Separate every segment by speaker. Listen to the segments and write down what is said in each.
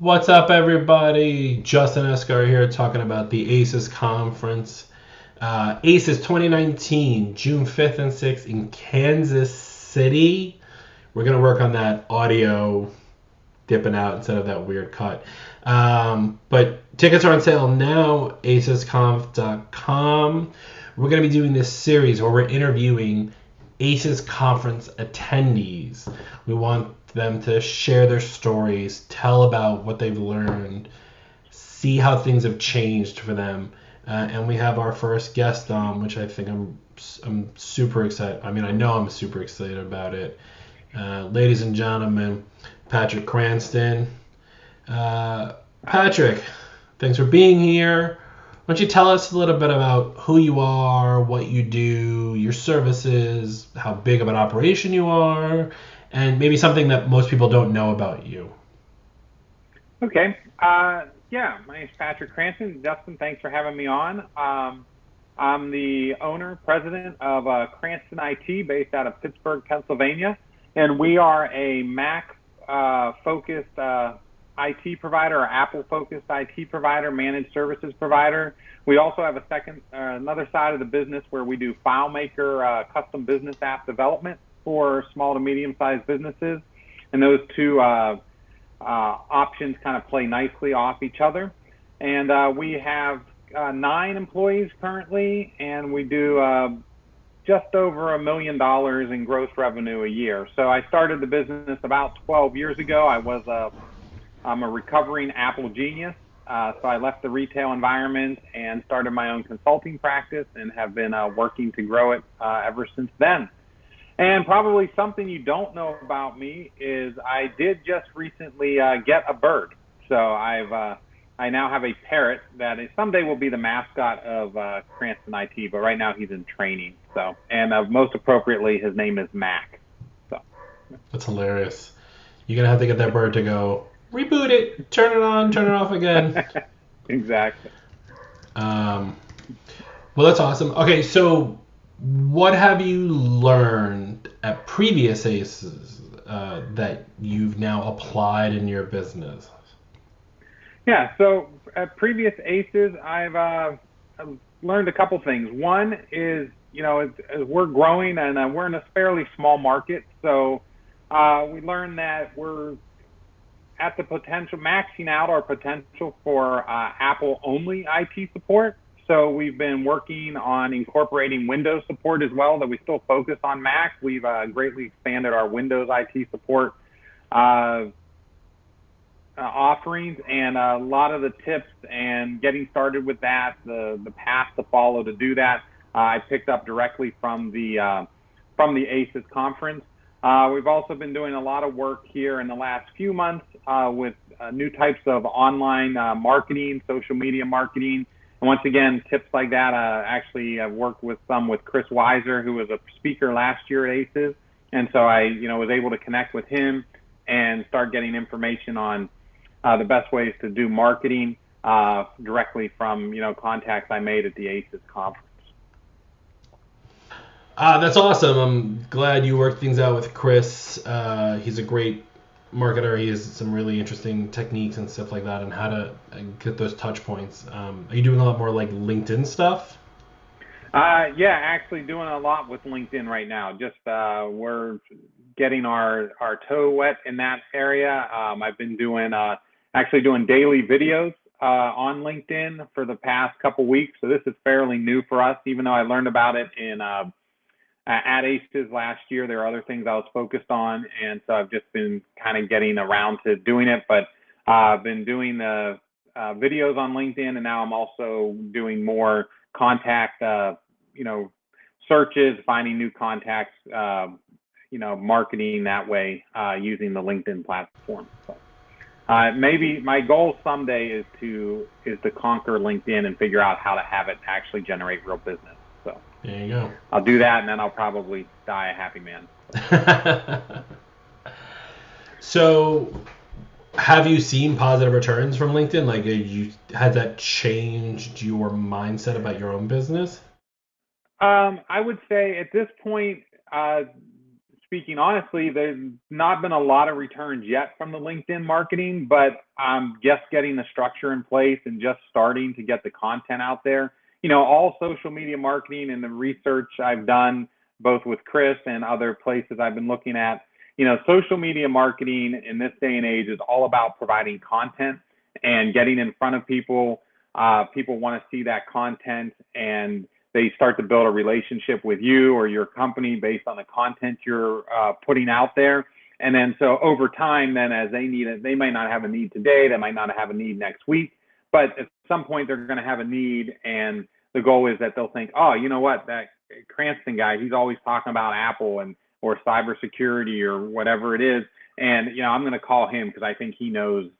Speaker 1: What's up, everybody? Justin Escar here talking about the ACES conference. ACES 2019, June 5th and 6th in Kansas City. We're going to work on that audio dipping out instead of that weird cut. But tickets are on sale now, acesconf.com. We're going to be doing this series where we're interviewing ACES conference attendees. We want them to share their stories, tell about what they've learned, see how things have changed for them. And we have our first guest on, which I think I'm super excited. I mean, I know I'm super excited about it. Ladies and gentlemen, Patrick Cranston. Patrick, thanks for being here. Why don't you tell us a little bit about who you are, what you do, your services, how big of an operation you are, and maybe something that most people don't know about you.
Speaker 2: Okay. Yeah, my name's Patrick Cranston. Justin, thanks for having me on. I'm the owner, president of CranstonIT based out of Pittsburgh, Pennsylvania. And we are a Mac focused IT provider or Apple focused IT provider, managed services provider. We also have another side of the business where we do FileMaker custom business app development for small to medium sized businesses. And those two options kind of play nicely off each other. And we have 9 employees currently, and we do just over $1 million in gross revenue a year. So I started the business about 12 years ago. I'm a recovering Apple genius. So I left the retail environment and started my own consulting practice and have been working to grow it ever since then. And probably something you don't know about me is I did just recently get a bird. So I now have a parrot that someday will be the mascot of Cranston IT, but right now he's in training. So, and most appropriately, his name is Mac. So
Speaker 1: That's hilarious. You're going to have to get that bird to go, reboot it, turn it on, turn it off again.
Speaker 2: exactly.
Speaker 1: Um, well, that's awesome. Okay, so what have you learned at previous ACEs that you've now applied in your business?
Speaker 2: Yeah. So at previous ACEs, I've learned a couple things. One is, as we're growing and we're in a fairly small market, so we learned that we're at the potential, maxing out our potential for Apple only IT support. So we've been working on incorporating Windows support as well, that we still focus on Mac. We've greatly expanded our Windows IT support uh, offerings, and a lot of the tips and getting started with that, the path to follow to do that, I picked up directly from the ACES conference. We've also been doing a lot of work here in the last few months with new types of online marketing, social media marketing. And once again, tips like that. Actually, I've worked with Chris Weiser, who was a speaker last year at ACES. And so I, was able to connect with him and start getting information on the best ways to do marketing directly from, contacts I made at the ACES conference.
Speaker 1: That's awesome. I'm glad you worked things out with Chris. He's a great marketer. He has some really interesting techniques and stuff like that, and how to get those touch points. Are you doing a lot more like LinkedIn stuff?
Speaker 2: Yeah, actually doing a lot with LinkedIn right now. Just we're getting our toe wet in that area. I've been doing actually doing daily videos on LinkedIn for the past couple weeks. So this is fairly new for us, even though I learned about it in at ACES last year. There are other things I was focused on, and so I've just been kind of getting around to doing it. But I've been doing the videos on LinkedIn, and now I'm also doing more contact, searches, finding new contacts, marketing that way using the LinkedIn platform. So maybe my goal someday is to conquer LinkedIn and figure out how to have it actually generate real business. So
Speaker 1: There you go.
Speaker 2: I'll do that, and then I'll probably die a happy man.
Speaker 1: So, have you seen positive returns from LinkedIn? Like, has that changed your mindset about your own business?
Speaker 2: I would say at this point, speaking honestly, there's not been a lot of returns yet from the LinkedIn marketing, but I'm just getting the structure in place and just starting to get the content out there. All social media marketing and the research I've done, both with Chris and other places I've been looking at, social media marketing in this day and age is all about providing content and getting in front of people. People want to see that content, and they start to build a relationship with you or your company based on the content you're putting out there. And then so over time, then as they need it, they might not have a need today, they might not have a need next week, but at some point they're going to have a need. And the goal is that they'll think, oh, you know what, that Cranston guy, he's always talking about Apple or cybersecurity or whatever it is. And, I'm going to call him because I think he knows,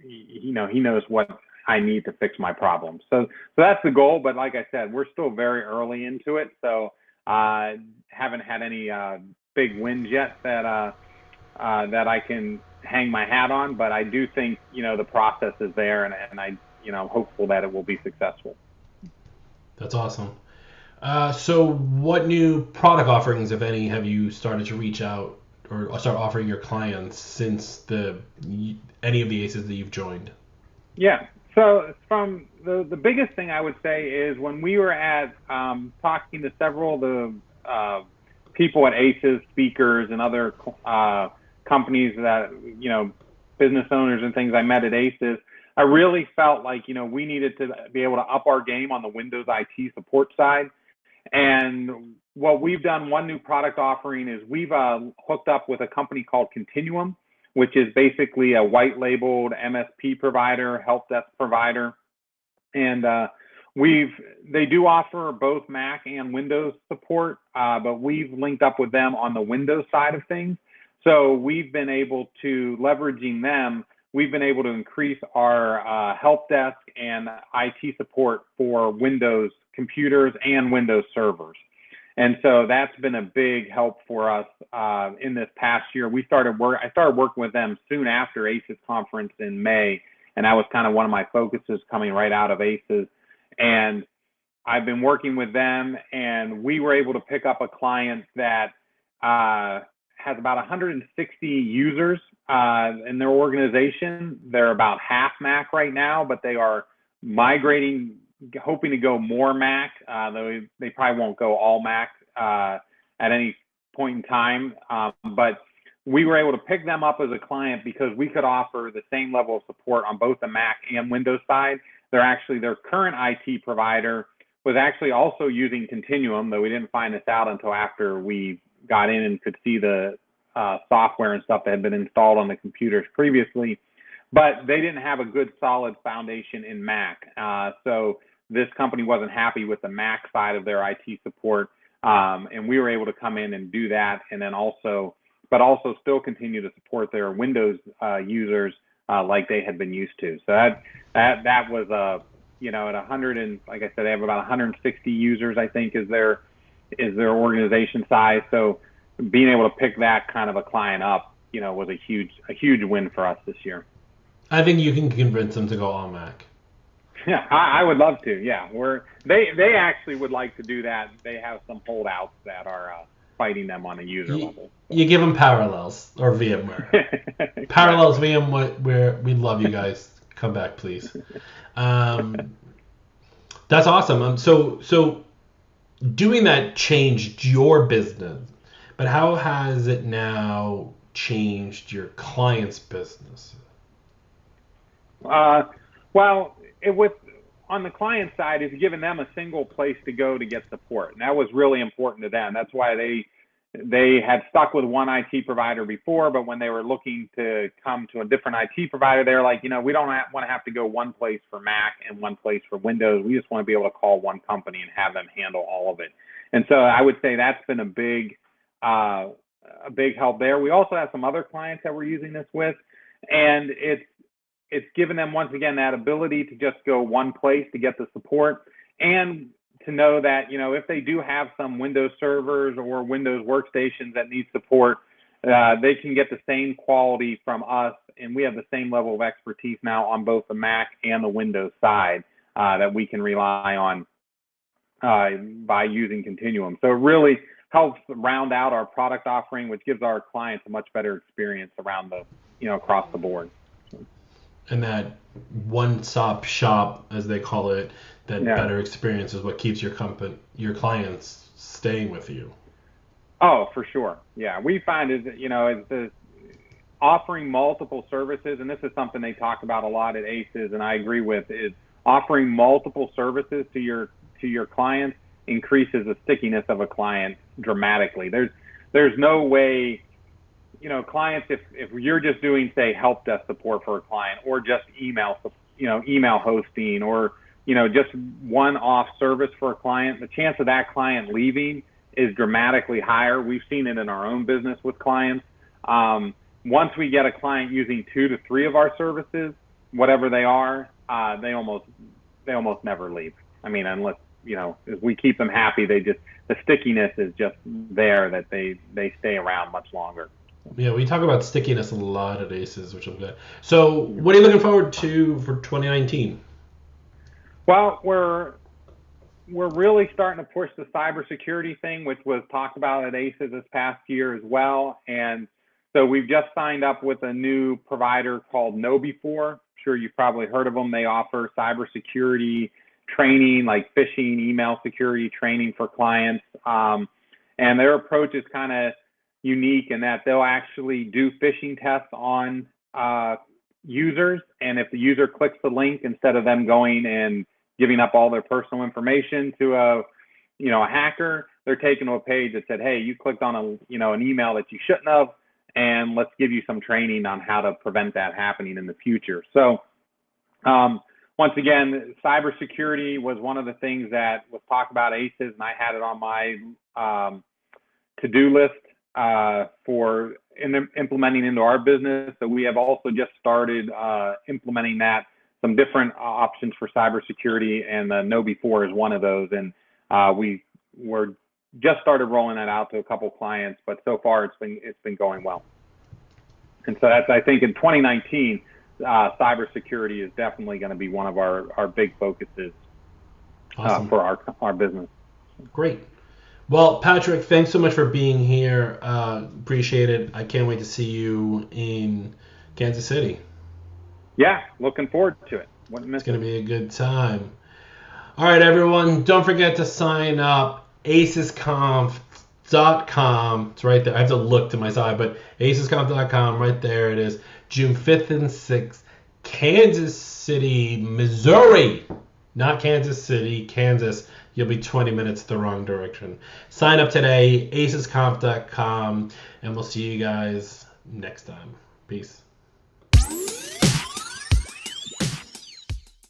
Speaker 2: he knows what I need to fix my problem. So that's the goal. But like I said, we're still very early into it. So haven't had any big wins yet that I can hang my hat on. But I do think, the process is there, and I, I'm hopeful that it will be successful.
Speaker 1: That's awesome. So what new product offerings, if any, have you started to reach out or start offering your clients since any of the ACEs that you've joined?
Speaker 2: Yeah. So from the biggest thing I would say is when we were at talking to several of the people at ACEs, speakers, and other companies that, business owners and things I met at ACEs, I really felt like, we needed to be able to up our game on the Windows IT support side. And what we've done, one new product offering is we've hooked up with a company called Continuum, which is basically a white labeled MSP provider, help desk provider. And they do offer both Mac and Windows support, but we've linked up with them on the Windows side of things. So we've been able to, leveraging them, we've been able to increase our help desk and IT support for Windows computers and Windows servers. And so that's been a big help for us in this past year. I started working with them soon after ACES conference in May, and that was kind of one of my focuses coming right out of ACES. And I've been working with them, and we were able to pick up a client that has about 160 users in their organization. They're about half Mac right now, but they are migrating, hoping to go more Mac, though they probably won't go all Mac at any point in time. But we were able to pick them up as a client because we could offer the same level of support on both the Mac and Windows side. Their current IT provider was actually also using Continuum, though we didn't find this out until after we got in and could see the software and stuff that had been installed on the computers previously. But they didn't have a good solid foundation in Mac. So this company wasn't happy with the Mac side of their IT support. And we were able to come in and do that, and then also still continue to support their Windows users like they had been used to. So that was at 100, and like I said, they have about 160 users, I think, is their organization size. So being able to pick that kind of a client up, was a huge win for us this year.
Speaker 1: I think you can convince them to go all Mac.
Speaker 2: Yeah, I would love to. Yeah, they actually would like to do that. They have some holdouts that are fighting them on a user level. So.
Speaker 1: You give them Parallels or VMware. Parallels, VMware, we love you guys. Come back, please. That's awesome. So doing that changed your business, but how has it now changed your clients' business?
Speaker 2: Well, on the client side, it's given them a single place to go to get support. And that was really important to them. That's why they had stuck with one IT provider before, but when they were looking to come to a different IT provider, they're like, we don't want to have to go one place for Mac and one place for Windows. We just want to be able to call one company and have them handle all of it. And so I would say that's been a big help there. We also have some other clients that we're using this with, and it's given them, once again, that ability to just go one place to get the support, and to know that, if they do have some Windows servers or Windows workstations that need support, they can get the same quality from us, and we have the same level of expertise now on both the Mac and the Windows side that we can rely on by using Continuum. So it really helps round out our product offering, which gives our clients a much better experience around across the board.
Speaker 1: And that one-stop shop, as they call it, that better experience is what keeps your clients staying with you.
Speaker 2: Oh, for sure. Yeah, we find is the offering multiple services, and this is something they talk about a lot at ACEs, and I agree with, is offering multiple services to your clients increases the stickiness of a client dramatically. There's no way, clients, if you're just doing, say, help desk support for a client, or just email hosting, or just one-off service for a client, the chance of that client leaving is dramatically higher. We've seen it in our own business with clients. Once we get a client using 2 to 3 of our services, whatever they are, they almost never leave. I mean, unless if we keep them happy, the stickiness is just there, that they stay around much longer.
Speaker 1: Yeah, we talk about stickiness a lot at ACEs, which is good. So, what are you looking forward to for 2019?
Speaker 2: Well, we're really starting to push the cybersecurity thing, which was talked about at ACEs this past year as well. And so we've just signed up with a new provider called KnowBe4. I'm sure you've probably heard of them. They offer cybersecurity training, like phishing, email security training for clients. And their approach is kind of unique in that they'll actually do phishing tests on users. And if the user clicks the link, instead of them going and giving up all their personal information to a hacker, they're taken to a page that said, hey, you clicked on an email that you shouldn't have, and let's give you some training on how to prevent that happening in the future. So once again, cybersecurity was one of the things that was talked about at ACEs, and I had it on my to-do list for implementing into our business. So we have also just started implementing that, some different options for cybersecurity, and the KnowBe4 is one of those. And we're just started rolling that out to a couple clients, but so far it's been going well. And so that's, I think, in 2019, cybersecurity is definitely going to be one of our big focuses. Awesome. For our business.
Speaker 1: Great. Well, Patrick, thanks so much for being here. Appreciate it. I can't wait to see you in Kansas City.
Speaker 2: Yeah, looking forward to it.
Speaker 1: It's going to be a good time. All right, everyone, don't forget to sign up. ACESConf.com. It's right there. I have to look to my side, but ACESConf.com, right there it is. June 5th and 6th, Kansas City, Missouri. Not Kansas City, Kansas. You'll be 20 minutes the wrong direction. Sign up today, ACESConf.com, and we'll see you guys next time. Peace.